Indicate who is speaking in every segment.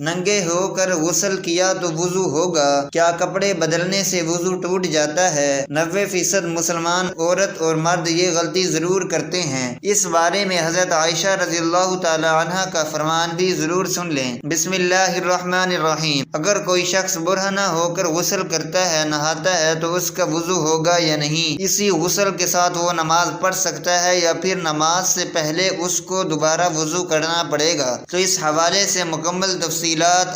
Speaker 1: ننگے ہو کر غسل کیا تو وضو ہوگا؟ کیا کپڑے بدلنے سے وضو ٹوٹ جاتا ہے؟ 90% مسلمان عورت اور مرد یہ غلطی ضرور کرتے ہیں۔ اس بارے میں حضرت عائشہ رضی اللہ تعالی عنہا کا فرمان بھی ضرور سن لیں۔ بسم اللہ الرحمن الرحیم۔ اگر کوئی شخص برہنہ ہو کر غسل کرتا ہے، نہاتا ہے تو اس کا وضو ہوگا یا نہیں؟ اسی غسل کے ساتھ وہ نماز پڑھ سکتا ہے یا پھر نماز سے پہلے اس کو دوبارہ وضو کرنا پڑے گا؟ تو اس حوالے سے مکمل تفصیلات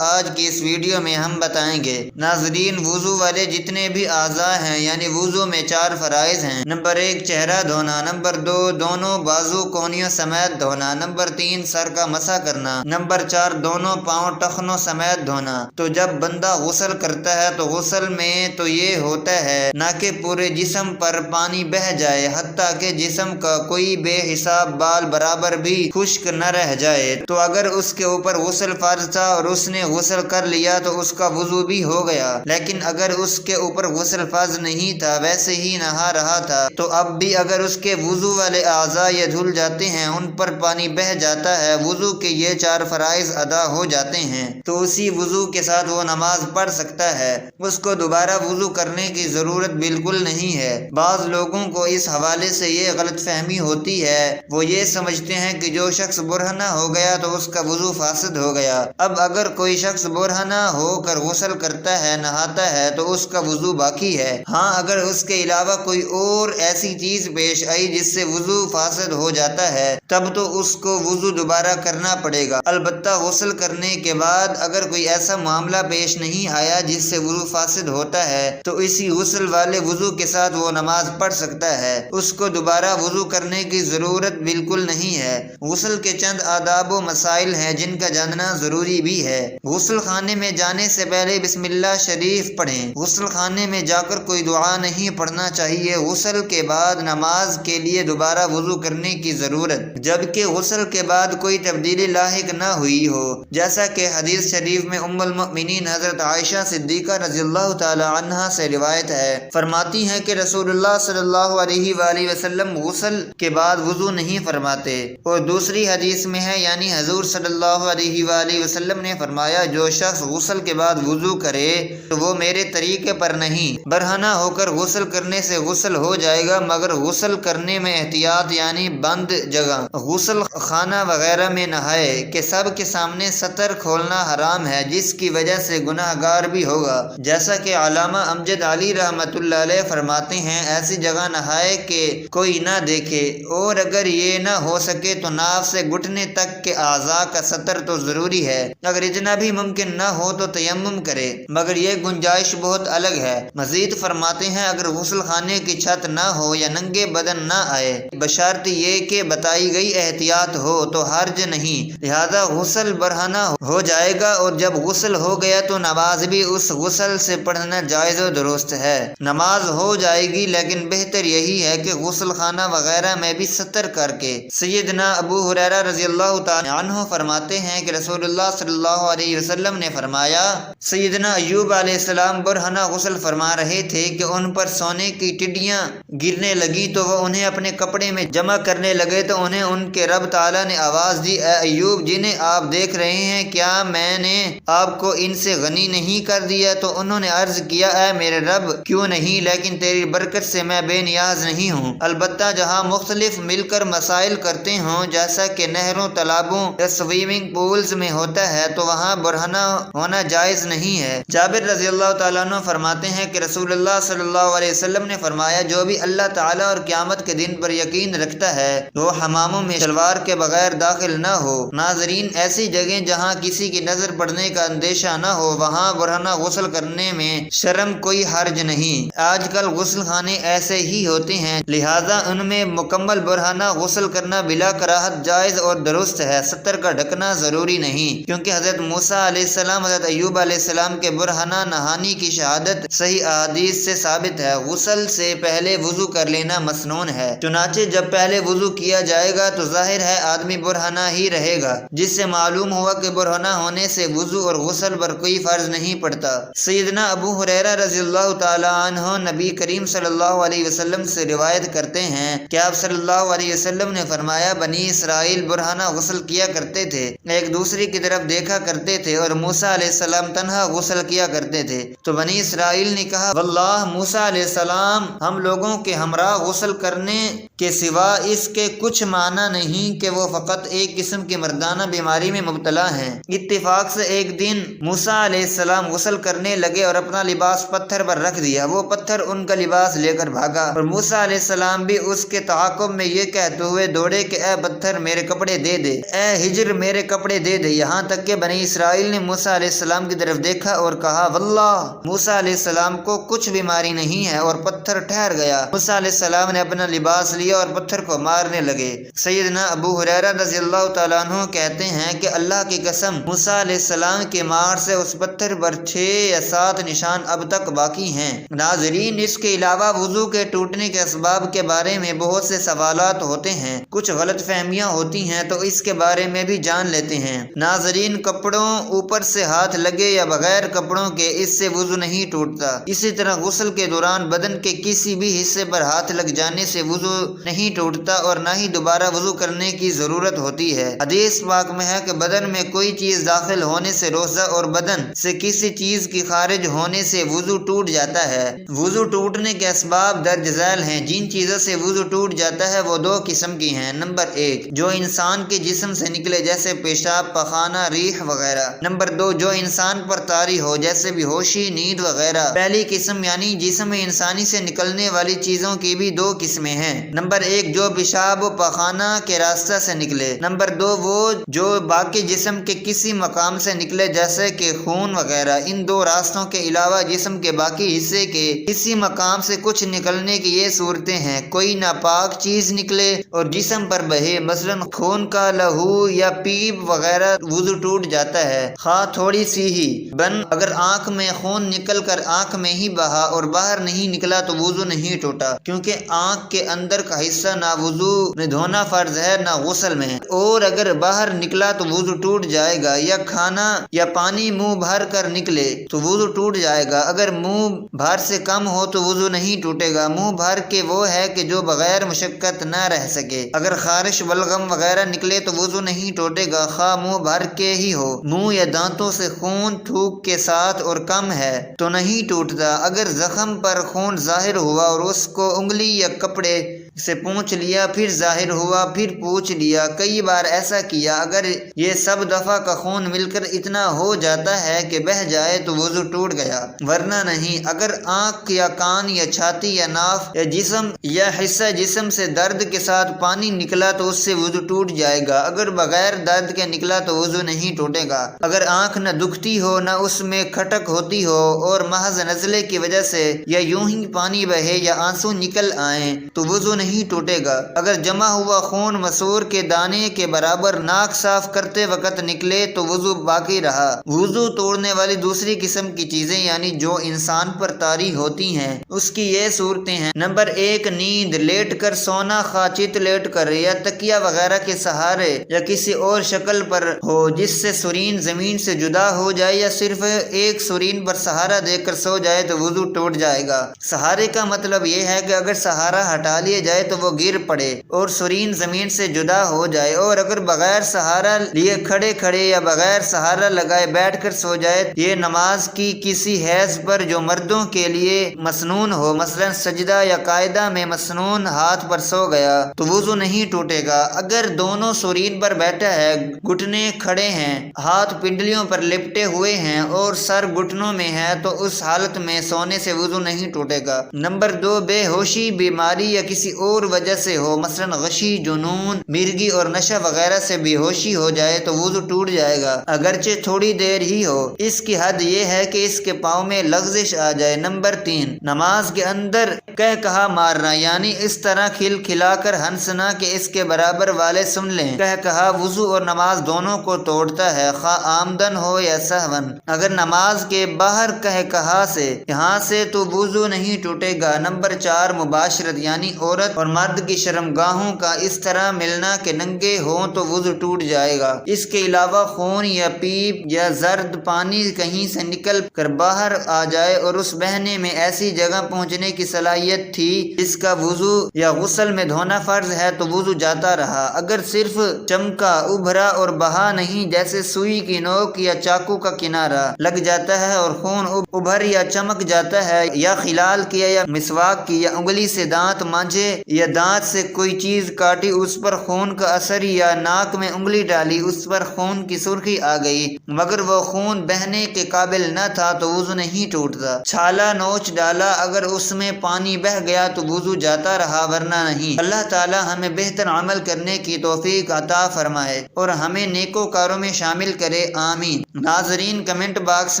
Speaker 1: آج کی اس ویڈیو میں ہم بتائیں گے۔ ناظرین، وضو والے جتنے بھی اعضاء ہیں، یعنی وضو میں 4 فرائض ہیں۔ نمبر 1 چہرہ دھونا، نمبر 2 دونوں بازو کونیوں سمیت دھونا، نمبر 3 سر کا مسح کرنا، نمبر 4 دونوں پاؤں ٹخنوں سمیت دھونا۔ تو جب بندہ غسل کرتا ہے تو غسل میں تو یہ ہوتا ہے نہ کہ پورے جسم پر پانی بہہ جائے، حتیٰ کہ جسم کا کوئی بے حساب بال برابر بھی خشک نہ رہ جائے۔ تو اگر اس کے اوپر غسل فرض تھا اور اس نے غسل کر لیا تو اس کا وضو بھی ہو گیا، لیکن اگر اس کے اوپر غسل فرض نہیں تھا، ویسے ہی نہا رہا تھا، تو اب بھی اگر اس کے وضو والے اعضاء یہ دھل جاتے ہیں، ان پر پانی بہہ جاتا ہے، وضو کے یہ 4 فرائض ادا ہو جاتے ہیں، تو اسی وضو کے ساتھ وہ نماز پڑھ سکتا ہے۔ اس کو دوبارہ وضو کرنے کی ضرورت بالکل نہیں ہے۔ بعض لوگوں کو اس حوالے سے یہ غلط فہمی ہوتی ہے، وہ یہ سمجھتے ہیں کہ جو شخص برہنہ ہو گیا تو اس کا وضو فاسد ہو گیا۔ اب اگر کوئی شخص برہنہ ہو کر غسل کرتا ہے، نہاتا ہے، تو اس کا وضو باقی ہے۔ ہاں، اگر اس کے علاوہ کوئی اور ایسی چیز پیش آئی جس سے وضو فاسد ہو جاتا ہے، تب تو اس کو وضو دوبارہ کرنا پڑے گا۔ البتہ غسل کرنے کے بعد اگر کوئی ایسا معاملہ پیش نہیں آیا جس سے وضو فاسد ہوتا ہے، تو اسی غسل والے وضو کے ساتھ وہ نماز پڑھ سکتا ہے۔ اس کو دوبارہ وضو کرنے کی ضرورت بالکل نہیں ہے۔ غسل کے چند آداب و مسائل ہیں جن کا جاننا ضروری بھی ہے۔ غسل خانے میں جانے سے پہلے بسم اللہ شریف پڑھیں۔ غسل خانے میں جا کر کوئی دعا نہیں پڑھنا چاہیے۔ غسل کے بعد نماز کے لیے دوبارہ وضو کرنے کی ضرورت، جبکہ غسل کے بعد کوئی تبدیلی لاحق نہ ہوئی ہو، جیسا کہ حدیث شریف میں ام المؤمنین حضرت عائشہ صدیقہ رضی اللہ تعالی عنہا سے روایت ہے، فرماتی ہیں کہ رسول اللہ صلی اللہ علیہ وآلہ وسلم غسل کے بعد وضو نہیں فرماتے۔ اور دوسری حدیث میں ہے، یعنی حضور صلی اللہ علیہ وآلہ وسلم نے فرمایا، جو شخص غسل کے بعد وضو کرے تو وہ میرے طریقے پر نہیں۔ برہنہ ہو کر غسل کرنے سے غسل ہو جائے گا، مگر غسل کرنے میں احتیاط، یعنی بند جگہ غسل خانہ وغیرہ میں نہائے کہ سب کے سامنے ستر کھولنا حرام ہے، جس کی وجہ سے گناہ گار بھی ہوگا۔ جیسا کہ علامہ امجد علی رحمۃ اللہ علیہ فرماتے ہیں، ایسی جگہ نہائے کہ کوئی نہ دیکھے، اور اگر یہ نہ ہو سکے تو ناف سے گھٹنے تک کے اعضاء کا ستر تو ضروری ہے۔ اگر اتنا بھی ممکن نہ ہو تو تیمم کرے، مگر یہ گنجائش بہت الگ ہے۔ مزید فرماتے ہیں، اگر غسل خانے کی چھت نہ ہو یا ننگے بدن نہ آئے، بشرط یہ کہ بتائی گئی احتیاط ہو، تو حرج نہیں، لہذا غسل برہنہ ہو جائے گا، اور جب غسل ہو گیا تو نماز بھی اس غسل سے پڑھنا جائز و درست ہے۔ نماز ہو جائے گی، لیکن بہتر یہی ہے کہ غسل خانہ وغیرہ میں بھی ستر کر کے۔ سیدنا ابو ہریرہ رضی اللہ تعالی عنہ فرماتے ہیں کہ رسول اللہ صلی اللہ علیہ وسلم نے فرمایا، سیدنا ایوب علیہ السلام برہنہ غسل فرما رہے تھے کہ ان پر سونے کی ٹڈیاں گرنے لگی، تو وہ انہیں اپنے کپڑے میں جمع کرنے لگے، تو انہیں ان کے رب تعالی نے آواز دی، اے ایوب، جنہیں آپ دیکھ رہے ہیں، کیا میں نے آپ کو ان سے غنی نہیں کر دیا؟ تو انہوں نے عرض کیا، اے میرے رب، کیوں نہیں، لیکن تیری برکت سے میں بے نیاز نہیں ہوں۔ البتہ جہاں مختلف مل کر مسائل کرتے ہوں، جیسا کہ نہروں، تالابوں یا سوئمنگ پولز میں ہوتا ہے، تو وہاں برہنہ ہونا جائز نہیں ہے۔ جابر رضی اللہ تعالیٰ عنہ فرماتے ہیں کہ رسول اللہ صلی اللہ علیہ وسلم نے فرمایا، جو بھی اللہ تعالیٰ اور قیامت کے دن پر یقین رکھتا ہے، وہ حماموں میں شلوار کے بغیر داخل نہ ہو۔ ناظرین، ایسی جگہیں جہاں کسی کی نظر پڑنے کا اندیشہ نہ ہو، وہاں برہنہ غسل کرنے میں شرم کوئی حرج نہیں۔ آج کل غسل خانے ایسے ہی ہوتے ہیں، لہذا ان میں مکمل برہنہ غسل کرنا بلا کراہت جائز اور درست ہے۔ ستر کا ڈھکنا ضروری نہیں، کیونکہ حضرت موسیٰ علیہ السلام، حضرت ایوب علیہ السلام کے برہنہ نہانے کی شہادت صحیح احادیث سے ثابت ہے۔ غسل سے پہلے وضو کر لینا مسنون ہے، چنانچہ جب پہلے وضو کیا جائے گا تو ظاہر ہے آدمی برہنہ ہی رہے گا، جس سے معلوم ہوا کہ برہنہ ہونے سے وضو اور غسل پر کوئی فرض نہیں پڑتا۔ سیدنا ابو ہریرہ رضی اللہ تعالی عنہ نبی کریم صلی اللہ علیہ وسلم سے روایت کرتے ہیں کہ آپ صلی اللہ علیہ وسلم نے فرمایا، بنی اسرائیل برہنہ غسل کیا کرتے تھے، ایک دوسرے کی طرف دیکھا دیکھا کرتے تھے اور موسیٰ علیہ السلام تنہا غسل کیا کرتے تھے۔ تو بنی اسرائیل نے کہا واللہ موسیٰ علیہ السلام ہم لوگوں کے ہمراہ غسل کرنے کے سوا اس کے کچھ معنی نہیں کہ وہ فقط ایک قسم کی مردانہ بیماری میں مبتلا ہیں۔ اتفاق سے ایک دن موسیٰ علیہ السلام غسل کرنے لگے اور اپنا لباس پتھر پر رکھ دیا، وہ پتھر ان کا لباس لے کر بھاگا اور موسیٰ علیہ السلام بھی اس کے تعاقب میں یہ کہتے ہوئے دوڑے کہ اے پتھر میرے کپڑے دے دے، اے ہجر میرے کپڑے دے دے، یہاں تک کہ بنی اسرائیل نے موسیٰ علیہ السلام کی طرف دیکھا اور کہا واللہ موسیٰ علیہ السلام کو کچھ بیماری نہیں ہے، اور پتھر ٹھہر گیا۔ موسیٰ علیہ السلام نے اپنا لباس لیا اور پتھر کو مارنے لگے۔ سیدنا ابو ہریرہ رضی اللہ تعالیٰ عنہ کہتے ہیں کہ اللہ کی قسم موسیٰ علیہ السلام کے مار سے اس پتھر پر 6 یا 7 نشان اب تک باقی ہیں۔ ناظرین، اس کے علاوہ وضو کے ٹوٹنے کے اسباب کے بارے میں بہت سے سوالات ہوتے ہیں، کچھ غلط فہمیاں ہوتی ہیں، تو اس کے بارے میں بھی جان لیتے ہیں۔ ناظرین، کپڑوں اوپر سے ہاتھ لگے یا بغیر کپڑوں کے اس سے وضو نہیں ٹوٹتا۔ اسی طرح غسل کے دوران بدن کے کسی بھی حصے پر ہاتھ لگ جانے سے وضو نہیں ٹوٹتا اور نہ ہی دوبارہ وضو کرنے کی ضرورت ہوتی ہے۔ حدیث پاک میں ہے کہ بدن میں کوئی چیز داخل ہونے سے روزہ اور بدن سے کسی چیز کی خارج ہونے سے وضو ٹوٹ جاتا ہے۔ وضو ٹوٹنے کے اسباب درج ذیل ہیں۔ جن چیزوں سے وضو ٹوٹ جاتا ہے وہ 2 قسم کی ہیں۔ نمبر 1 جو انسان کے جسم سے نکلے جیسے پیشاب، پخانہ، ریح وغیرہ۔ نمبر 2 جو انسان پر طاری ہو جیسے بے ہوشی، نیند وغیرہ۔ پہلی قسم یعنی جسم انسانی سے نکلنے والی چیزوں کی بھی 2 قسمیں ہیں۔ نمبر 1 جو پیشاب و پخانہ کے راستہ سے نکلے۔ نمبر 2 وہ جو باقی جسم کے کسی مقام سے نکلے جیسے کہ خون وغیرہ۔ ان 2 راستوں کے علاوہ جسم کے باقی حصے کے کسی مقام سے کچھ نکلنے کی یہ صورتیں ہیں: کوئی ناپاک چیز نکلے اور جسم پر بہے، مثلا خون کا لہو یا پیپ وغیرہ، وضو ٹوٹ جاتا ہے، خواہ تھوڑی سی ہی بن۔ اگر آنکھ میں خون نکل کر آنکھ میں ہی بہا اور باہر نہیں نکلا تو وضو نہیں ٹوٹا، کیونکہ آنکھ کے اندر کا حصہ نہ وضو میں دھونا فرض ہے نہ غسل میں، اور اگر باہر نکلا تو وضو ٹوٹ جائے گا۔ یا کھانا یا پانی منہ بھر کر نکلے تو وضو ٹوٹ جائے گا۔ اگر منہ بھر سے کم ہو تو وضو نہیں ٹوٹے گا۔ منہ بھر کے وہ ہے کہ جو بغیر مشقت نہ رہ سکے۔ اگر خارش، بلغم وغیرہ نکلے تو وضو نہیں ٹوٹے گا، خواہ منہ بھر کے ہی ہو۔ منہ یا دانتوں سے خون تھوک کے ساتھ اور کم ہے تو نہیں ٹوٹتا۔ اگر زخم پر خون ظاہر ہوا اور اس کو انگلی یا کپڑے سے پونچھ لیا، پھر ظاہر ہوا، پھر پوچھ لیا، کئی بار ایسا کیا، اگر یہ سب دفعہ کا خون مل کر اتنا ہو جاتا ہے کہ بہہ جائے تو وضو ٹوٹ گیا، ورنہ نہیں۔ اگر آنکھ یا کان یا چھاتی یا ناف یا جسم یا حصہ جسم سے درد کے ساتھ پانی نکلا تو اس سے وضو ٹوٹ جائے گا۔ اگر بغیر درد کے نکلا تو وضو نہیں ٹوٹے گا۔ اگر آنکھ نہ دکھتی ہو نہ اس میں کھٹک ہوتی ہو اور محض نزلے کی وجہ سے یا یوں ہی پانی بہے یا آنسو نکل آئیں تو وضو نہیں ٹوٹے گا۔ اگر جمع ہوا خون مسور کے دانے کے برابر ناک صاف کرتے وقت نکلے تو وضو باقی رہا۔ وضو توڑنے والی دوسری قسم کی چیزیں یعنی جو انسان پر طاری ہوتی ہیں اس کی یہ صورتیں ہیں: نمبر 1 نیند، لیٹ کر سونا، خواہ چت لیٹ کر یا تکیہ وغیرہ کے سہارے یا کسی اور شکل پر ہو جس سے سرین زمین سے جدا ہو جائے، یا صرف ایک سرین پر سہارا دے کر سو جائے تو وضو ٹوٹ جائے گا۔ سہارے کا مطلب یہ ہے کہ اگر سہارا ہٹا لیا جائے تو وہ گر پڑے اور سرین زمین سے جدا ہو جائے، اور اگر بغیر سہارا لیے کھڑے کھڑے یا بغیر سہارا لگائے بیٹھ کر سو جائے، یہ نماز کی کسی حیض پر جو مردوں کے لیے مسنون ہو، مثلا سجدہ یا قاعدہ میں مسنون ہاتھ پر سو گیا تو وضو نہیں ٹوٹے گا۔ اگر دونوں سرین پر بیٹھا ہے، گھٹنے کھڑے ہیں، ہاتھ پنڈلیوں پر لپٹے ہوئے ہیں اور سر گھٹنوں میں ہے تو اس حالت میں سونے سے وضو نہیں ٹوٹے گا۔ نمبر 2 بے ہوشی، بیماری یا کسی اور وجہ سے ہو، مثلا غشی، جنون، مرگی اور نشہ وغیرہ سے بے ہوشی ہو جائے تو وضو ٹوٹ جائے گا، اگرچہ تھوڑی دیر ہی ہو۔ اس کی حد یہ ہے کہ اس کے پاؤں میں لغزش آ جائے۔ نمبر 3 نماز کے اندر کہہ کہا مارنا، یعنی اس طرح کھل کھلا کر ہنسنا کہ اس کے برابر والے سن لیں۔ کہہ کہا وضو اور نماز دونوں کو توڑتا ہے، خواہ آمدن ہو یا سہون۔ اگر نماز کے باہر کہہ کہا سے یہاں سے تو وضو نہیں ٹوٹے گا۔ نمبر 4 مباشرت، یعنی عورت عورت اور مرد کی شرمگاہوں کا اس طرح ملنا کہ ننگے ہوں تو وضو ٹوٹ جائے گا۔ اس کے علاوہ خون یا پیپ یا زرد پانی کہیں سے نکل کر باہر آ جائے اور اس بہنے میں ایسی جگہ پہنچنے کی صلاحیت تھی جس کا وضو یا غسل میں دھونا فرض ہے تو وضو جاتا رہا۔ اگر صرف چمکا، ابھرا اور بہا نہیں، جیسے سوئی کی نوک یا چاقو کا کنارہ لگ جاتا ہے اور خون ابھر یا چمک جاتا ہے، یا خلال کیا یا مسواک کی یا انگلی سے دانت مانجے یا دانت سے کوئی چیز کاٹی اس پر خون کا اثر، یا ناک میں انگلی ڈالی اس پر خون کی سرخی آ گئی مگر وہ خون بہنے کے قابل نہ تھا تو وضو نہیں ٹوٹتا۔ چھالا نوچ ڈالا، اگر اس میں پانی بہہ گیا تو وضو جاتا رہا ورنہ نہیں۔ اللہ تعالی ہمیں بہتر عمل کرنے کی توفیق عطا فرمائے اور ہمیں نیکوکاروں میں شامل کرے، آمین۔ ناظرین، کمنٹ باکس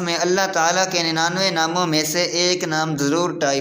Speaker 1: میں اللہ تعالیٰ کے 99 ناموں میں سے ایک نام ضرور ٹائپ